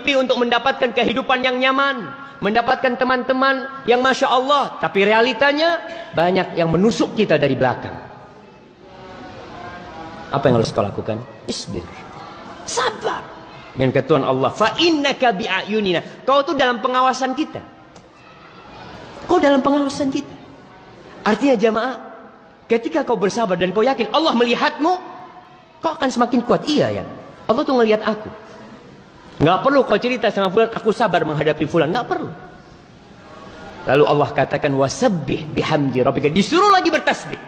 bermimpi untuk mendapatkan kehidupan yang nyaman, mendapatkan teman-teman yang Masya Allah, tapi realitanya banyak yang menusuk kita dari belakang. Apa yang harus kau lakukan? Isbir, sabar dengan ketuhanan Allah. Fa innaka bi'ayunina, kau tuh dalam pengawasan kita. Kau dalam pengawasan kita. Artinya jamaah, ketika kau bersabar dan kau yakin Allah melihatmu, kau akan semakin kuat. Iya ya, Allah tuh ngelihat aku. Nggak perlu kau cerita sama fulan, aku sabar menghadapi fulan. Nggak perlu. Lalu Allah katakan wasabbih bihamdi rabbika, disuruh lagi bertasbih.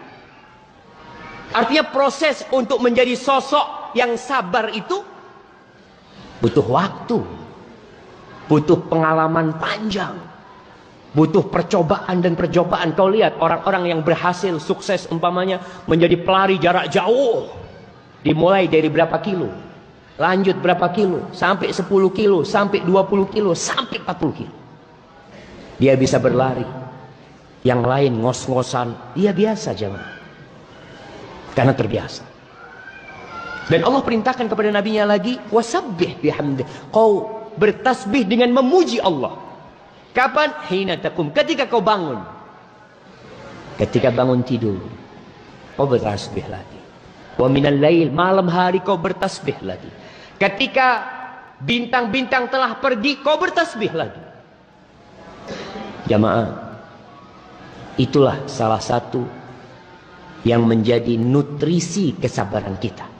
Artinya proses untuk menjadi sosok yang sabar itu butuh waktu, butuh pengalaman panjang, butuh percobaan dan percobaan. Kau lihat orang-orang yang berhasil sukses umpamanya menjadi pelari jarak jauh, dimulai dari berapa kilo, lanjut berapa kilo, sampai 10 kilo, sampai 20 kilo, sampai 40 kilo. Dia bisa berlari. Yang lain ngos-ngosan, dia biasa jemaah. Karena terbiasa. Dan Allah perintahkan kepada nabinya lagi, wasabbih bihamdih. Kau bertasbih dengan memuji Allah. Kapan? Hina takum, ketika kau bangun. Ketika bangun tidur, kau bertasbih lagi. Wa minal lail, malam hari kau bertasbih lagi. Ketika bintang-bintang telah pergi, kau bertasbih lagi. Jamaah, itulah salah satu yang menjadi nutrisi kesabaran kita.